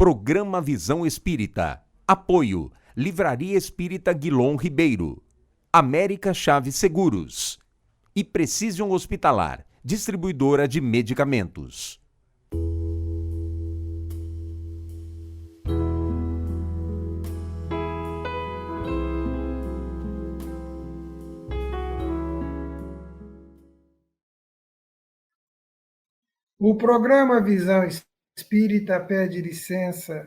Programa Visão Espírita. Apoio. Livraria Espírita Guilom Ribeiro. América Chaves Seguros. E Precision Hospitalar, distribuidora de medicamentos. O programa Visão Espírita pede licença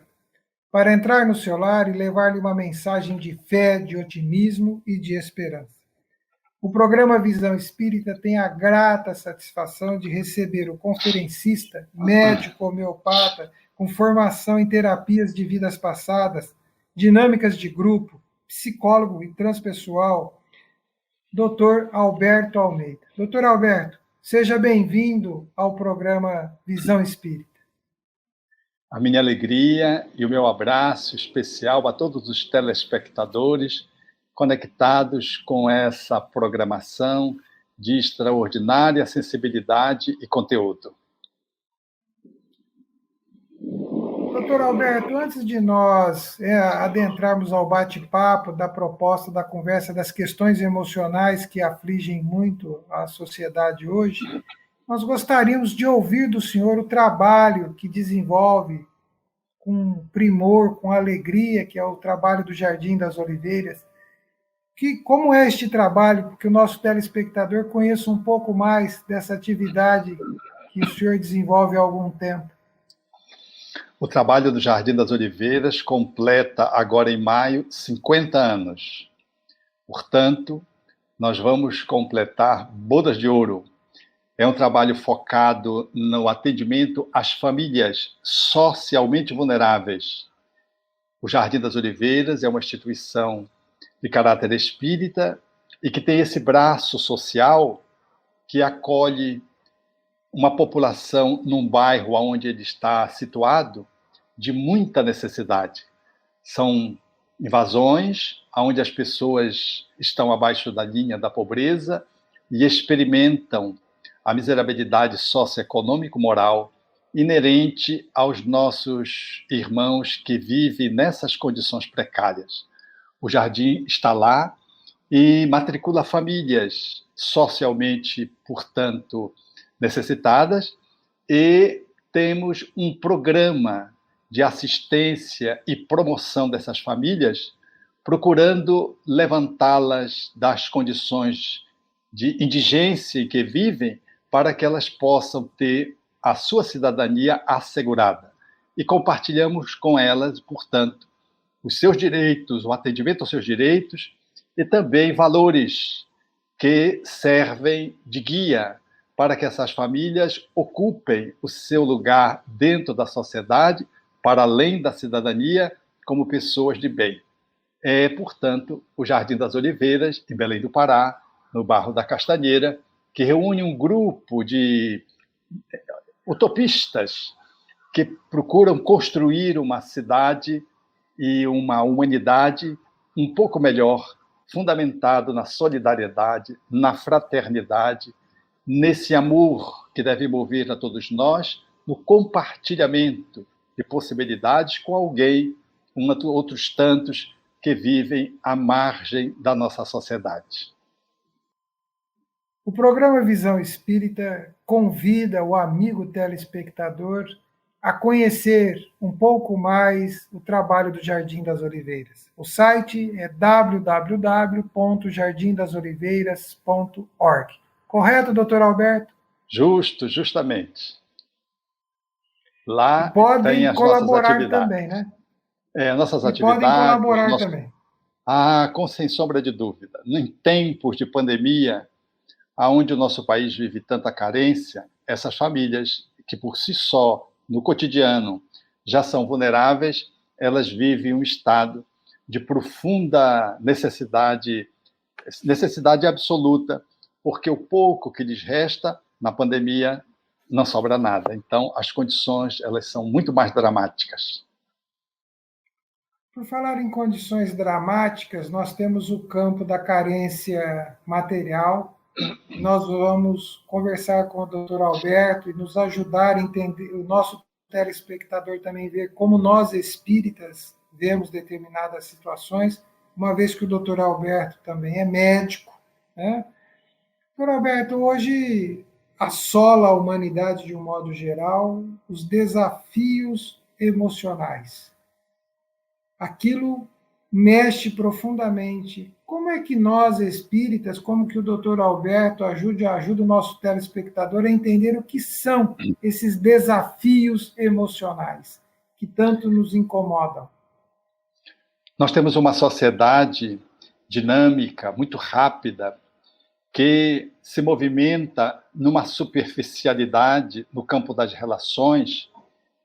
para entrar no seu lar e levar-lhe uma mensagem de fé, de otimismo e de esperança. O programa Visão Espírita tem a grata satisfação de receber o conferencista, médico homeopata, com formação em terapias de vidas passadas, dinâmicas de grupo, psicólogo e transpessoal, Dr. Alberto Almeida. Dr. Alberto, seja bem-vindo ao programa Visão Espírita. A minha alegria e o meu abraço especial a todos os telespectadores conectados com essa programação de extraordinária sensibilidade e conteúdo. Doutor Alberto, antes de nós adentrarmos ao bate-papo da proposta da conversa das questões emocionais que afligem muito a sociedade hoje, nós gostaríamos de ouvir do senhor o trabalho que desenvolve com primor, com alegria, que é o trabalho do Jardim das Oliveiras. Como é este trabalho, que o nosso telespectador conheça um pouco mais dessa atividade que o senhor desenvolve há algum tempo? O trabalho do Jardim das Oliveiras completa agora em maio 50 anos. Portanto, nós vamos completar bodas de ouro. É um trabalho focado no atendimento às famílias socialmente vulneráveis. O Jardim das Oliveiras é uma instituição de caráter espírita e que tem esse braço social que acolhe uma população num bairro onde ele está situado de muita necessidade. São invasões onde as pessoas estão abaixo da linha da pobreza e experimentam a miserabilidade socioeconômico-moral inerente aos nossos irmãos que vivem nessas condições precárias. O Jardim está lá e matricula famílias socialmente, portanto, necessitadas, e temos um programa de assistência e promoção dessas famílias, procurando levantá-las das condições de indigência em que vivem, para que elas possam ter a sua cidadania assegurada. E compartilhamos com elas, portanto, os seus direitos, o atendimento aos seus direitos e também valores que servem de guia para que essas famílias ocupem o seu lugar dentro da sociedade, para além da cidadania, como pessoas de bem. É, portanto, o Jardim das Oliveiras, em Belém do Pará, no bairro da Castanheira, que reúne um grupo de utopistas que procuram construir uma cidade e uma humanidade um pouco melhor, fundamentado na solidariedade, na fraternidade, nesse amor que deve mover a todos nós, no compartilhamento de possibilidades com alguém, outros tantos que vivem à margem da nossa sociedade. O programa Visão Espírita convida o amigo telespectador a conhecer um pouco mais o trabalho do Jardim das Oliveiras. O site é www.jardimdasoliveiras.org. Correto, doutor Alberto? Justamente. Lá podem tem as colaborar nossas atividades. Também, né? Nossas atividades. Podem colaborar também. Sem sombra de dúvida. Em tempos de pandemia, onde o nosso país vive tanta carência, essas famílias que por si só, no cotidiano, já são vulneráveis, elas vivem um estado de profunda necessidade absoluta, porque o pouco que lhes resta, na pandemia, não sobra nada. Então, as condições elas são muito mais dramáticas. Por falar em condições dramáticas, nós temos o campo da carência material. Nós vamos conversar com o Dr. Alberto e nos ajudar a entender, o nosso telespectador também ver como nós espíritas vemos determinadas situações, uma vez que o doutor Alberto também é médico, né? Doutor Alberto, hoje assola a humanidade de um modo geral os desafios emocionais. Aquilo mexe profundamente. Como é que nós, espíritas, como que o doutor Alberto ajuda o nosso telespectador a entender o que são esses desafios emocionais que tanto nos incomodam? Nós temos uma sociedade dinâmica, muito rápida, que se movimenta numa superficialidade no campo das relações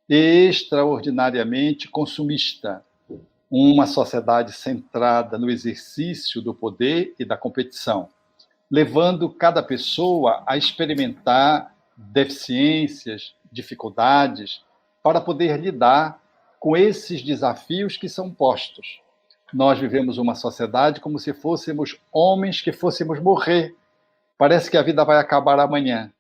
extraordinariamente consumista. Uma sociedade centrada no exercício do poder e da competição, levando cada pessoa a experimentar deficiências, dificuldades, para poder lidar com esses desafios que são postos. Nós vivemos uma sociedade como se fôssemos homens que fôssemos morrer. Parece que a vida vai acabar amanhã.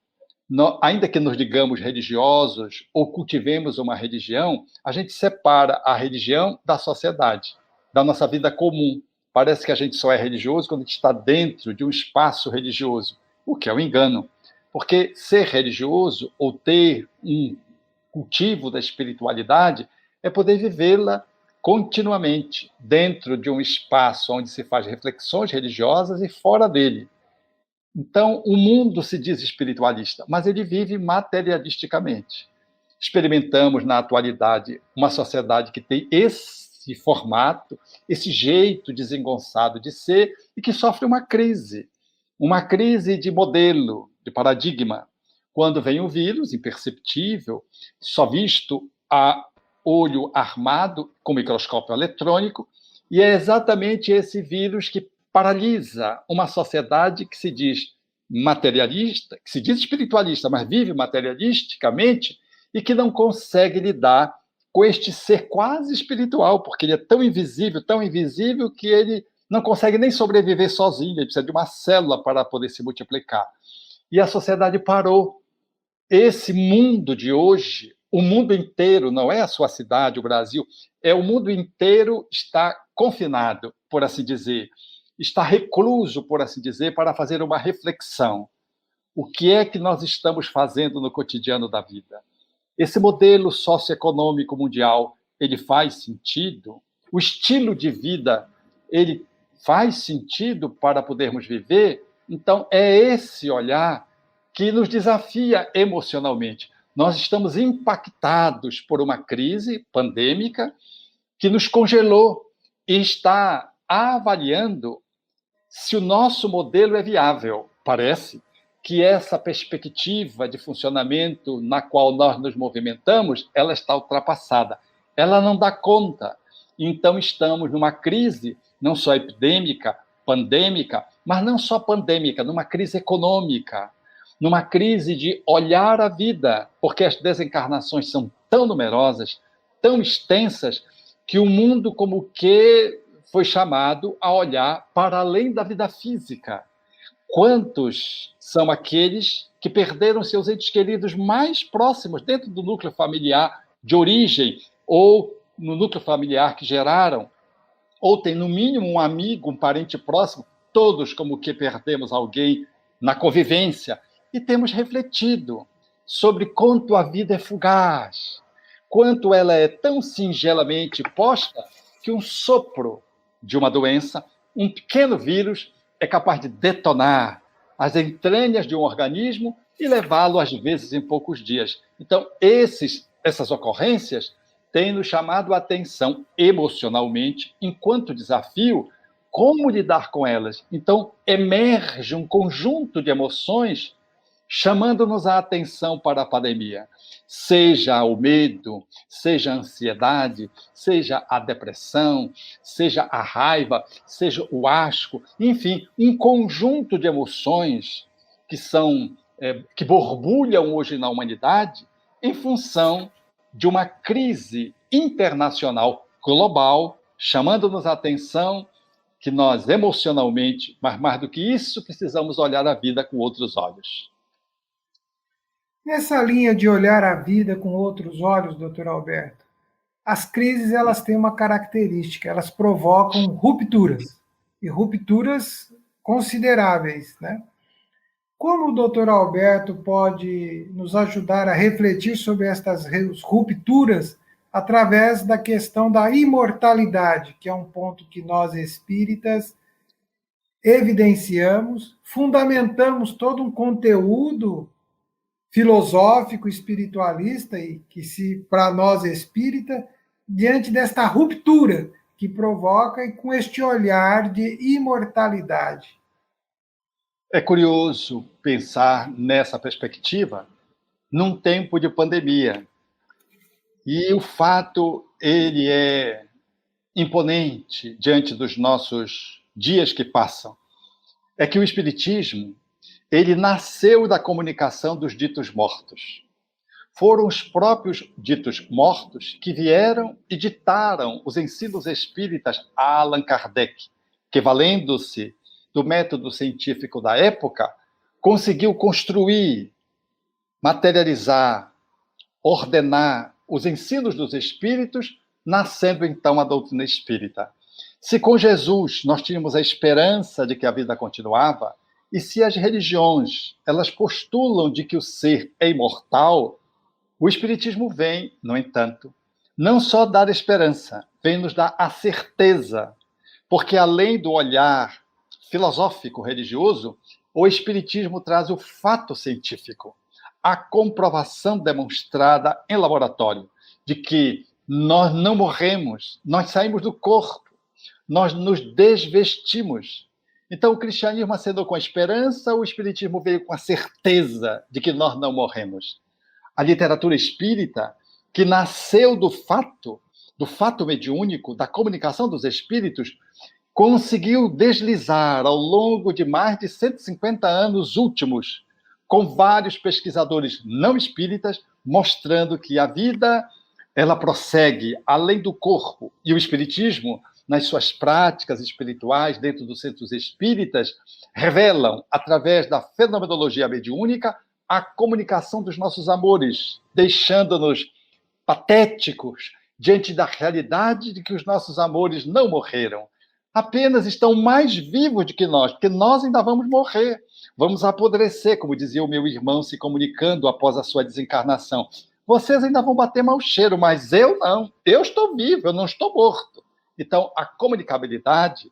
Ainda que nos digamos religiosos ou cultivemos uma religião, a gente separa a religião da sociedade, da nossa vida comum. Parece que a gente só é religioso quando a gente está dentro de um espaço religioso, o que é um engano. Porque ser religioso ou ter um cultivo da espiritualidade é poder vivê-la continuamente dentro de um espaço onde se faz reflexões religiosas e fora dele. Então, o mundo se diz espiritualista, mas ele vive materialisticamente. Experimentamos, na atualidade, uma sociedade que tem esse formato, esse jeito desengonçado de ser e que sofre uma crise de modelo, de paradigma. Quando vem um vírus imperceptível, só visto a olho armado com microscópio eletrônico, e é exatamente esse vírus que paralisa uma sociedade que se diz materialista, que se diz espiritualista, mas vive materialisticamente e que não consegue lidar com este ser quase espiritual, porque ele é tão invisível que ele não consegue nem sobreviver sozinho, ele precisa de uma célula para poder se multiplicar. E a sociedade parou. Esse mundo de hoje, o mundo inteiro, não é a sua cidade, o Brasil, é o mundo inteiro está confinado, por assim dizer, está recluso, por assim dizer, para fazer uma reflexão. O que é que nós estamos fazendo no cotidiano da vida? Esse modelo socioeconômico mundial, ele faz sentido? O estilo de vida, ele faz sentido para podermos viver? Então, é esse olhar que nos desafia emocionalmente. Nós estamos impactados por uma crise pandêmica que nos congelou e está avaliando se o nosso modelo é viável. Parece que essa perspectiva de funcionamento na qual nós nos movimentamos, ela está ultrapassada. Ela não dá conta. Então, estamos numa crise, não só epidêmica, pandêmica, mas não só pandêmica, numa crise econômica, numa crise de olhar a vida, porque as desencarnações são tão numerosas, tão extensas, que o mundo como que foi chamado a olhar para além da vida física. Quantos são aqueles que perderam seus entes queridos mais próximos dentro do núcleo familiar de origem ou no núcleo familiar que geraram? Ou tem, no mínimo, um amigo, um parente próximo, todos como que perdemos alguém na convivência. E temos refletido sobre quanto a vida é fugaz, quanto ela é tão singelamente posta que um sopro de uma doença, um pequeno vírus, é capaz de detonar as entranhas de um organismo e levá-lo, às vezes, em poucos dias. Então, essas ocorrências têm nos chamado a atenção emocionalmente, enquanto desafio, como lidar com elas. Então, emerge um conjunto de emoções chamando-nos a atenção para a pandemia. Seja o medo, seja a ansiedade, seja a depressão, seja a raiva, seja o asco, enfim, um conjunto de emoções que borbulham hoje na humanidade em função de uma crise internacional global, chamando-nos a atenção que nós emocionalmente, mas mais do que isso, precisamos olhar a vida com outros olhos. Nessa linha de olhar a vida com outros olhos, doutor Alberto, as crises elas têm uma característica, elas provocam rupturas, e rupturas consideráveis, né? Como o doutor Alberto pode nos ajudar a refletir sobre estas rupturas através da questão da imortalidade, que é um ponto que nós espíritas evidenciamos, fundamentamos todo um conteúdo filosófico, espiritualista, e que se para nós espírita, diante desta ruptura que provoca e com este olhar de imortalidade. É curioso pensar nessa perspectiva num tempo de pandemia. E o fato, ele é imponente diante dos nossos dias que passam. É que o Espiritismo, ele nasceu da comunicação dos ditos mortos. Foram os próprios ditos mortos que vieram e ditaram os ensinos espíritas a Allan Kardec, que, valendo-se do método científico da época, conseguiu construir, materializar, ordenar os ensinos dos espíritos, nascendo então a doutrina espírita. Se com Jesus nós tínhamos a esperança de que a vida continuava, e se as religiões elas postulam de que o ser é imortal, o Espiritismo vem, no entanto, não só dar esperança, vem nos dar a certeza, porque além do olhar filosófico religioso, o Espiritismo traz o fato científico, a comprovação demonstrada em laboratório de que nós não morremos, nós saímos do corpo, nós nos desvestimos. Então, o cristianismo acenou com a esperança, o Espiritismo veio com a certeza de que nós não morremos. A literatura espírita, que nasceu do fato mediúnico, da comunicação dos espíritos, conseguiu deslizar ao longo de mais de 150 anos últimos, com vários pesquisadores não espíritas, mostrando que a vida ela prossegue além do corpo. E o Espiritismo, nas suas práticas espirituais, dentro dos centros espíritas, revelam, através da fenomenologia mediúnica, a comunicação dos nossos amores, deixando-nos patéticos diante da realidade de que os nossos amores não morreram. Apenas estão mais vivos do que nós, porque nós ainda vamos morrer. Vamos apodrecer, como dizia o meu irmão se comunicando após a sua desencarnação. Vocês ainda vão bater mau cheiro, mas eu não. Eu estou vivo, eu não estou morto. Então, a comunicabilidade,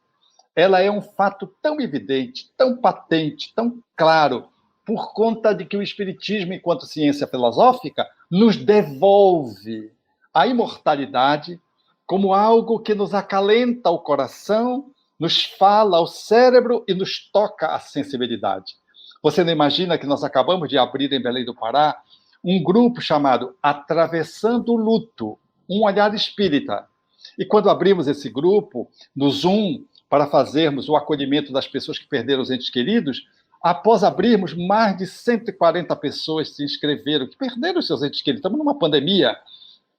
ela é um fato tão evidente, tão patente, tão claro, por conta de que o Espiritismo, enquanto ciência filosófica, nos devolve a imortalidade como algo que nos acalenta o coração, nos fala ao cérebro e nos toca a sensibilidade. Você não imagina que nós acabamos de abrir em Belém do Pará um grupo chamado Atravessando o Luto, um olhar espírita. E quando abrimos esse grupo no Zoom para fazermos o acolhimento das pessoas que perderam os entes queridos, após abrirmos, mais de 140 pessoas se inscreveram, que perderam os seus entes queridos. Estamos numa pandemia.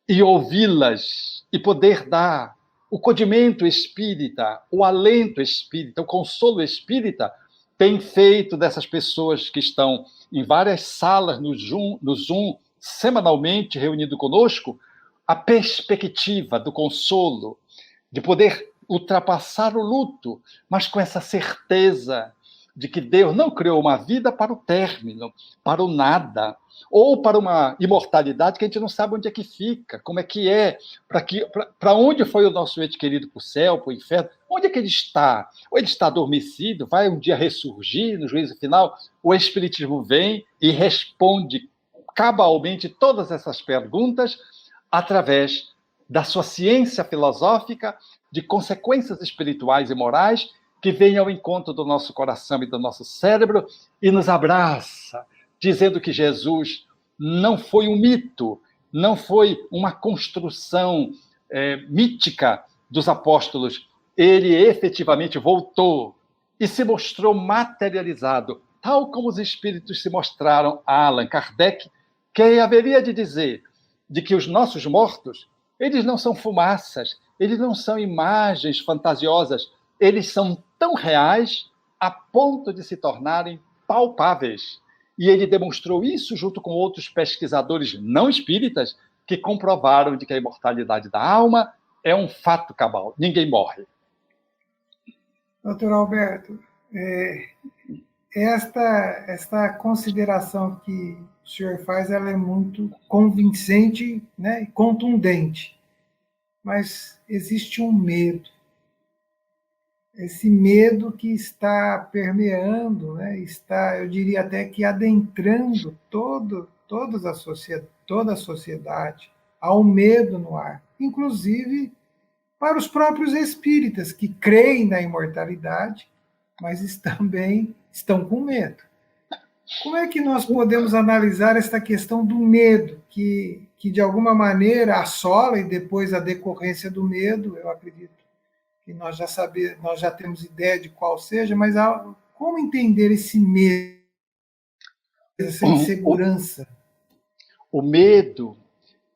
E ouvi-las, e poder dar o acolhimento espírita, o alento espírita, o consolo espírita, tem feito dessas pessoas que estão em várias salas no Zoom semanalmente reunindo conosco, a perspectiva do consolo, de poder ultrapassar o luto, mas com essa certeza de que Deus não criou uma vida para o término, para o nada, ou para uma imortalidade que a gente não sabe onde é que fica, como é que é, para onde foi o nosso ente querido, para o céu, para o inferno, onde é que ele está? Ou ele está adormecido, vai um dia ressurgir no juízo final? O Espiritismo vem e responde cabalmente todas essas perguntas através da sua ciência filosófica, de consequências espirituais e morais, que vem ao encontro do nosso coração e do nosso cérebro e nos abraça, dizendo que Jesus não foi um mito, não foi uma construção mítica dos apóstolos. Ele efetivamente voltou e se mostrou materializado, tal como os espíritos se mostraram a Allan Kardec, que haveria de dizer de que os nossos mortos, eles não são fumaças, eles não são imagens fantasiosas, eles são tão reais a ponto de se tornarem palpáveis. E ele demonstrou isso junto com outros pesquisadores não espíritas que comprovaram de que a imortalidade da alma é um fato cabal. Ninguém morre. Doutor Alberto, esta consideração que o senhor faz, ela é muito convincente, né, e contundente. Mas existe um medo. Esse medo que está permeando, né, está, eu diria até que adentrando toda a sociedade. Há um medo no ar, inclusive para os próprios espíritas que creem na imortalidade, mas também estão com medo. Como é que nós podemos analisar esta questão do medo, que de alguma maneira assola, e depois a decorrência do medo, eu acredito que nós já temos ideia de qual seja, mas como entender esse medo, essa insegurança? O medo,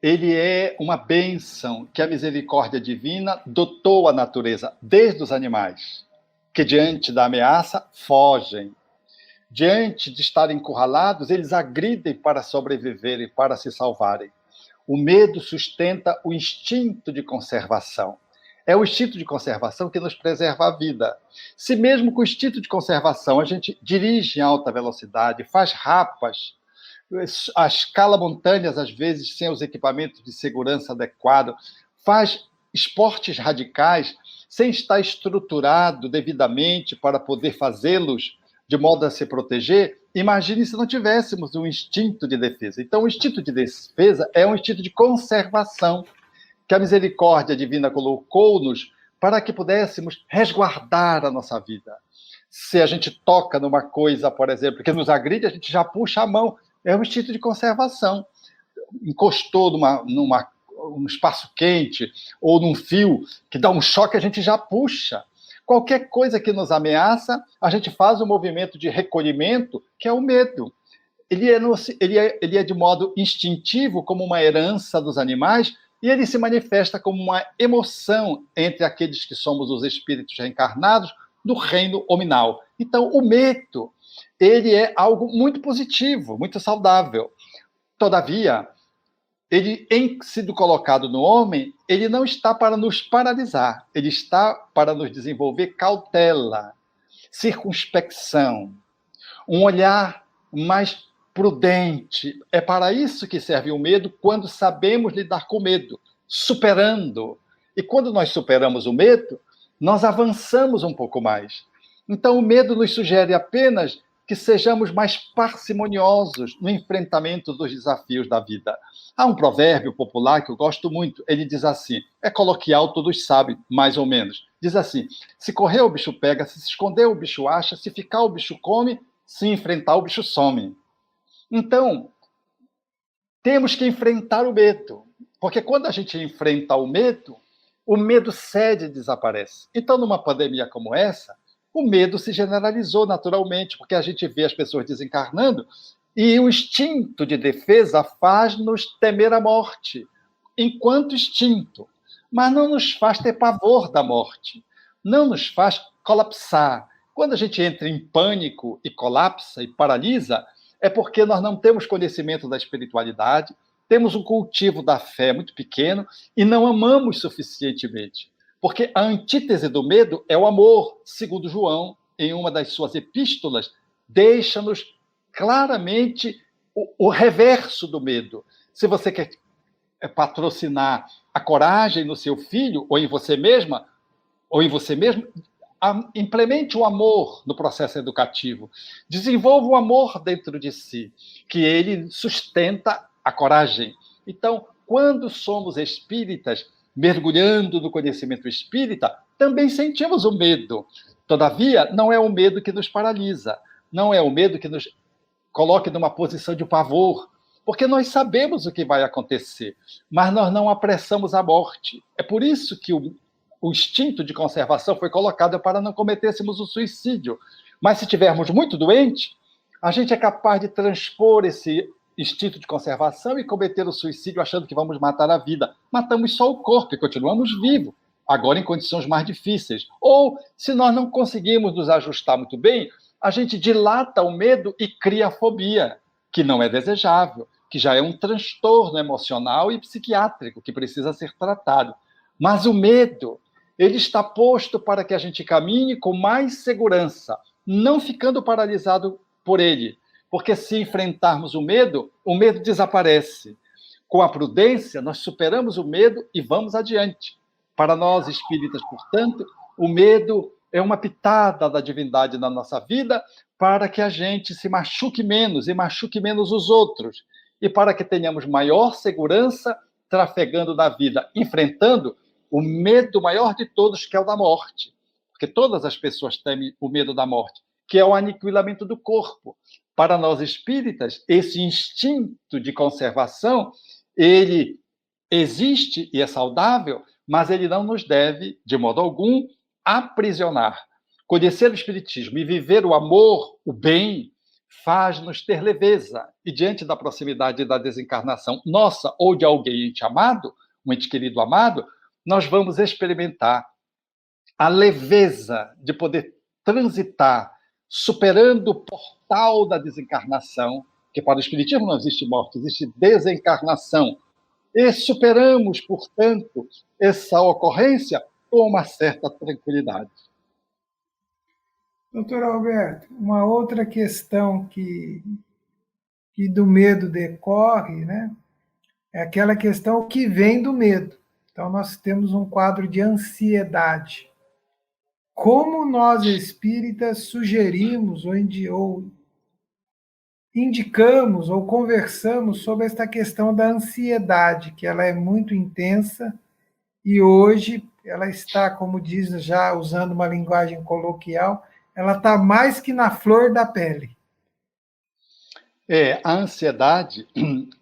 ele é uma bênção que a misericórdia divina dotou à natureza, desde os animais, que diante da ameaça fogem. Diante de estarem encurralados, eles agridem para sobreviverem, para se salvarem. O medo sustenta o instinto de conservação. É o instinto de conservação que nos preserva a vida. Se mesmo com o instinto de conservação a gente dirige em alta velocidade, faz rapas, a escala montanhas, às vezes, sem os equipamentos de segurança adequados, faz esportes radicais sem estar estruturado devidamente para poder fazê-los de modo a se proteger, imagine se não tivéssemos um instinto de defesa. Então, o instinto de defesa é um instinto de conservação que a misericórdia divina colocou-nos para que pudéssemos resguardar a nossa vida. Se a gente toca numa coisa, por exemplo, que nos agride, a gente já puxa a mão. É um instinto de conservação. Encostou num espaço quente ou num fio que dá um choque, a gente já puxa. Qualquer coisa que nos ameaça, a gente faz um movimento de recolhimento, que é o medo. Ele é de modo instintivo, como uma herança dos animais, e ele se manifesta como uma emoção entre aqueles que somos os espíritos reencarnados do reino hominal. Então, o medo, ele é algo muito positivo, muito saudável. Todavia, ele, em sido colocado no homem, ele não está para nos paralisar, ele está para nos desenvolver cautela, circunspecção, um olhar mais prudente. É para isso que serve o medo, quando sabemos lidar com o medo, superando. E quando nós superamos o medo, nós avançamos um pouco mais. Então, o medo nos sugere apenas que sejamos mais parcimoniosos no enfrentamento dos desafios da vida. Há um provérbio popular que eu gosto muito, ele diz assim, é coloquial, todos sabem, mais ou menos. Diz assim, se correr o bicho pega, se esconder o bicho acha, se ficar o bicho come, se enfrentar o bicho some. Então, temos que enfrentar o medo, porque quando a gente enfrenta o medo cede e desaparece. Então, numa pandemia como essa, o medo se generalizou naturalmente, porque a gente vê as pessoas desencarnando e o instinto de defesa faz-nos temer a morte, enquanto instinto, mas não nos faz ter pavor da morte, não nos faz colapsar. Quando a gente entra em pânico e colapsa e paralisa, é porque nós não temos conhecimento da espiritualidade, temos um cultivo da fé muito pequeno e não amamos suficientemente. Porque a antítese do medo é o amor, segundo João, em uma das suas epístolas, deixa-nos claramente o reverso do medo. Se você quer patrocinar a coragem no seu filho, ou em você mesma, ou em você mesmo, implemente o amor no processo educativo. Desenvolva o amor dentro de si, que ele sustenta a coragem. Então, quando somos espíritas, mergulhando no conhecimento espírita, também sentimos o medo. Todavia, não é o medo que nos paralisa, não é o medo que nos coloque numa posição de pavor, porque nós sabemos o que vai acontecer, mas nós não apressamos a morte. É por isso que o instinto de conservação foi colocado para não cometêssemos o suicídio. Mas se estivermos muito doentes, a gente é capaz de transpor esse instinto de conservação e cometer o suicídio achando que vamos matar a vida. Matamos só o corpo e continuamos vivos, agora em condições mais difíceis. Ou, se nós não conseguimos nos ajustar muito bem, a gente dilata o medo e cria a fobia, que não é desejável, que já é um transtorno emocional e psiquiátrico que precisa ser tratado. Mas o medo, ele está posto para que a gente caminhe com mais segurança, não ficando paralisado por ele. Porque se enfrentarmos o medo desaparece. Com a prudência, nós superamos o medo e vamos adiante. Para nós espíritas, portanto, o medo é uma pitada da divindade na nossa vida para que a gente se machuque menos e machuque menos os outros. E para que tenhamos maior segurança trafegando na vida, enfrentando o medo maior de todos, que é o da morte. Porque todas as pessoas temem o medo da morte, que é o aniquilamento do corpo. Para nós espíritas, esse instinto de conservação, ele existe e é saudável, mas ele não nos deve, de modo algum, aprisionar. Conhecer o espiritismo e viver o amor, o bem, faz-nos ter leveza. E diante da proximidade da desencarnação nossa ou de alguém ente amado, um ente querido amado, nós vamos experimentar a leveza de poder transitar, superando o portal da desencarnação, que para o espiritismo não existe morte, existe desencarnação. E superamos, portanto, essa ocorrência com uma certa tranquilidade. Doutor Alberto, uma outra questão que do medo decorre, né, é aquela questão que vem do medo. Então, nós temos um quadro de ansiedade. Como nós espíritas sugerimos ou indicamos ou conversamos sobre esta questão da ansiedade, que ela é muito intensa e hoje ela está, como diz, já usando uma linguagem coloquial, ela está mais que na flor da pele. A ansiedade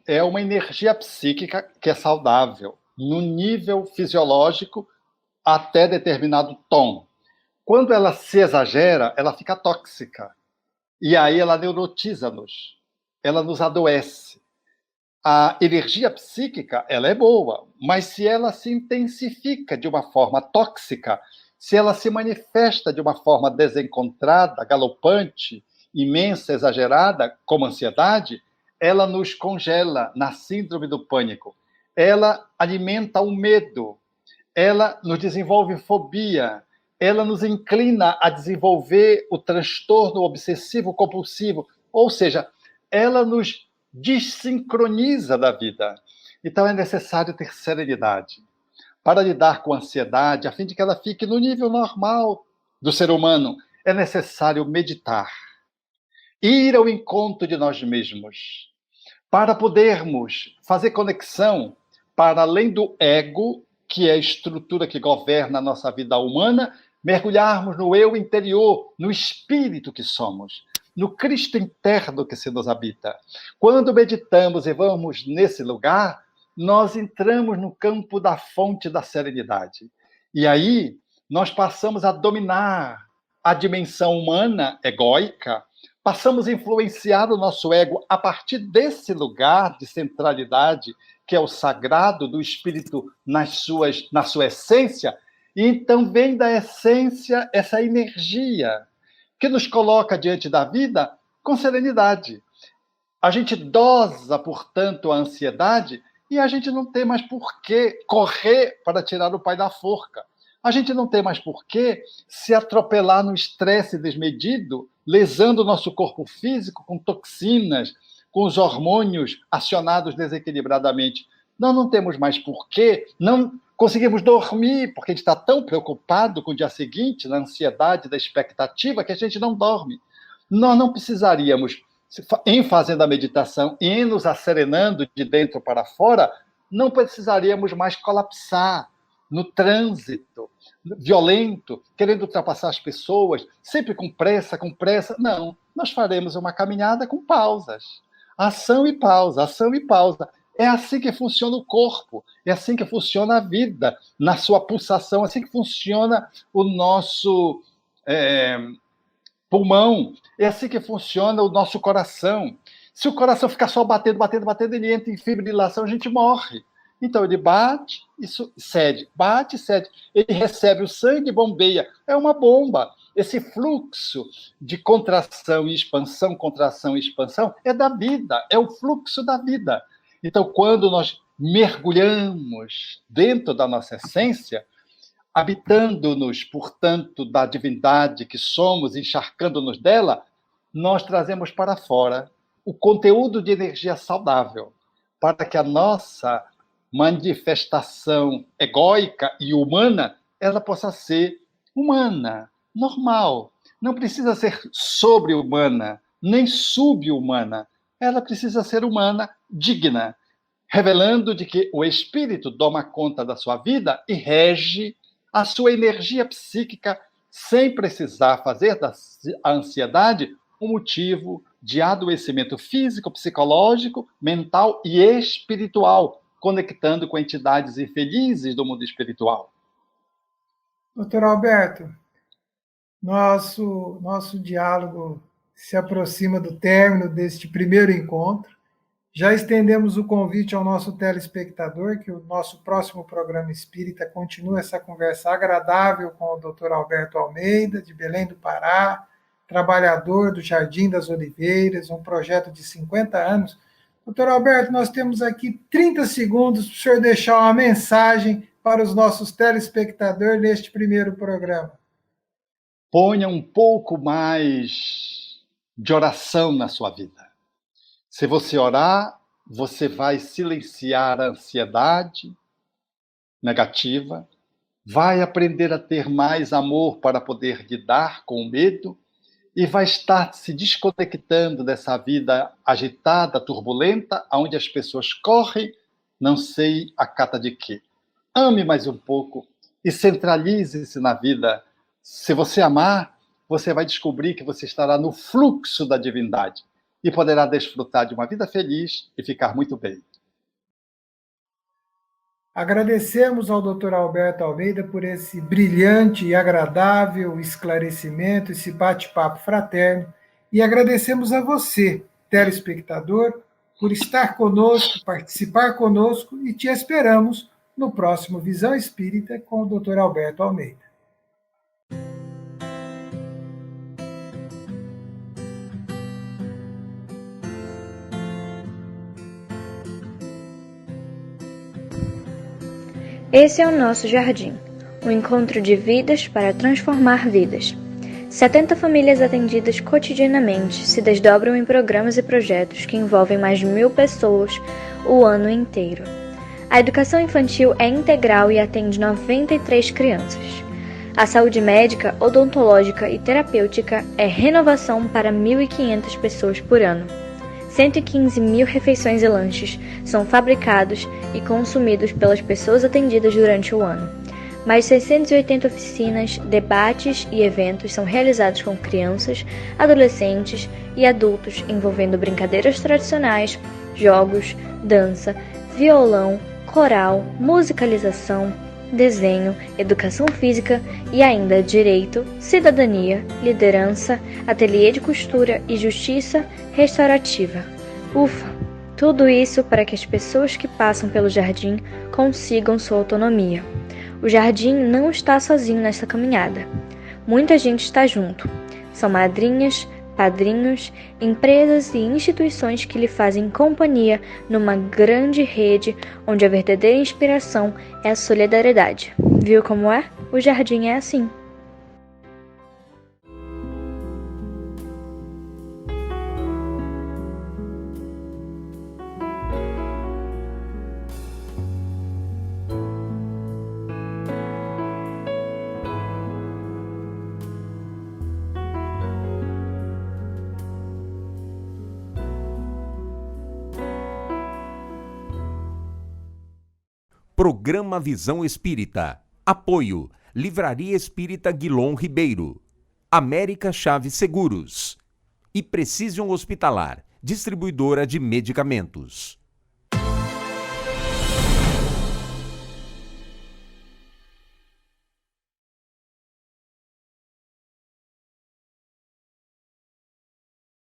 é uma energia psíquica que é saudável, no nível fisiológico até determinado tom. Quando ela se exagera, ela fica tóxica. E aí ela neurotiza-nos, ela nos adoece. A energia psíquica, ela é boa, mas se ela se intensifica de uma forma tóxica, se ela se manifesta de uma forma desencontrada, galopante, imensa, exagerada, como ansiedade, ela nos congela na síndrome do pânico. Ela alimenta o medo, ela nos desenvolve fobia, ela nos inclina a desenvolver o transtorno obsessivo-compulsivo, ou seja, ela nos desincroniza da vida. Então é necessário ter serenidade para lidar com a ansiedade, a fim de que ela fique no nível normal do ser humano. É necessário meditar, ir ao encontro de nós mesmos, para podermos fazer conexão para além do ego, que é a estrutura que governa a nossa vida humana, mergulharmos no eu interior, no espírito que somos, no Cristo interno que se nos habita. Quando meditamos e vamos nesse lugar, nós entramos no campo da fonte da serenidade. E aí, nós passamos a dominar a dimensão humana, egóica, passamos a influenciar o nosso ego a partir desse lugar de centralidade, que é o sagrado do espírito na sua essência, e então vem da essência essa energia que nos coloca diante da vida com serenidade. A gente dosa, portanto, a ansiedade e a gente não tem mais por que correr para tirar o pai da forca. A gente não tem mais por que se atropelar no estresse desmedido, lesando o nosso corpo físico com toxinas, com os hormônios acionados desequilibradamente. Nós não temos mais por que não conseguimos dormir, porque a gente está tão preocupado com o dia seguinte, na ansiedade da expectativa, que a gente não dorme. Nós não precisaríamos, em fazendo a meditação e em nos asserenando de dentro para fora, não precisaríamos mais colapsar no trânsito violento, querendo ultrapassar as pessoas, sempre com pressa, com pressa. Não, nós faremos uma caminhada com pausas. Ação e pausa, ação e pausa. É assim que funciona o corpo, é assim que funciona a vida, na sua pulsação, é assim que funciona o nosso pulmão, é assim que funciona o nosso coração. Se o coração ficar só batendo, batendo, batendo, ele entra em fibrilação, a gente morre. Então ele bate e cede, bate e cede. Ele recebe o sangue e bombeia. É uma bomba. Esse fluxo de contração e expansão, é da vida, é o fluxo da vida. Então, quando nós mergulhamos dentro da nossa essência, habitando-nos, portanto, da divindade que somos, encharcando-nos dela, nós trazemos para fora o conteúdo de energia saudável, para que a nossa manifestação egóica e humana, ela possa ser humana, normal. Não precisa ser sobre-humana, nem sub-humana. Ela precisa ser humana, digna, revelando de que o espírito toma conta da sua vida e rege a sua energia psíquica sem precisar fazer da ansiedade um motivo de adoecimento físico, psicológico, mental e espiritual, conectando com entidades infelizes do mundo espiritual. Doutor Alberto, nosso diálogo se aproxima do término deste primeiro encontro. Já estendemos o convite ao nosso telespectador, que o nosso próximo programa espírita continue essa conversa agradável com o Dr. Alberto Almeida, de Belém do Pará, trabalhador do Jardim das Oliveiras, um projeto de 50 anos. Dr. Alberto, nós temos aqui 30 segundos para o senhor deixar uma mensagem para os nossos telespectadores neste primeiro programa. Ponha um pouco mais de oração na sua vida. Se você orar, você vai silenciar a ansiedade negativa, vai aprender a ter mais amor para poder lidar com o medo e vai estar se desconectando dessa vida agitada, turbulenta, onde as pessoas correm, não sei a cata de quê. Ame mais um pouco e centralize-se na vida. Se você amar, você vai descobrir que você estará no fluxo da divindade e poderá desfrutar de uma vida feliz e ficar muito bem. Agradecemos ao Dr. Alberto Almeida por esse brilhante e agradável esclarecimento, esse bate-papo fraterno, e agradecemos a você, telespectador, por estar conosco, participar conosco, e te esperamos no próximo Visão Espírita com o Dr. Alberto Almeida. Esse é o nosso jardim, um encontro de vidas para transformar vidas. 70 famílias atendidas cotidianamente se desdobram em programas e projetos que envolvem mais de 1.000 pessoas o ano inteiro. A educação infantil é integral e atende 93 crianças. A saúde médica, odontológica e terapêutica é renovação para 1.500 pessoas por ano. 115.000 refeições e lanches são fabricados e consumidos pelas pessoas atendidas durante o ano. Mais 680 oficinas, debates e eventos são realizados com crianças, adolescentes e adultos, envolvendo brincadeiras tradicionais, jogos, dança, violão, coral, musicalização, desenho, educação física e ainda direito, cidadania, liderança, ateliê de costura e justiça restaurativa. Ufa! Tudo isso para que as pessoas que passam pelo jardim consigam sua autonomia. O jardim não está sozinho nessa caminhada. Muita gente está junto. São madrinhas, padrinhos, empresas e instituições que lhe fazem companhia numa grande rede onde a verdadeira inspiração é a solidariedade. Viu como é? O jardim é assim. Programa Visão Espírita. Apoio. Livraria Espírita Guilom Ribeiro. América Chaves Seguros. E Precision Hospitalar, distribuidora de medicamentos.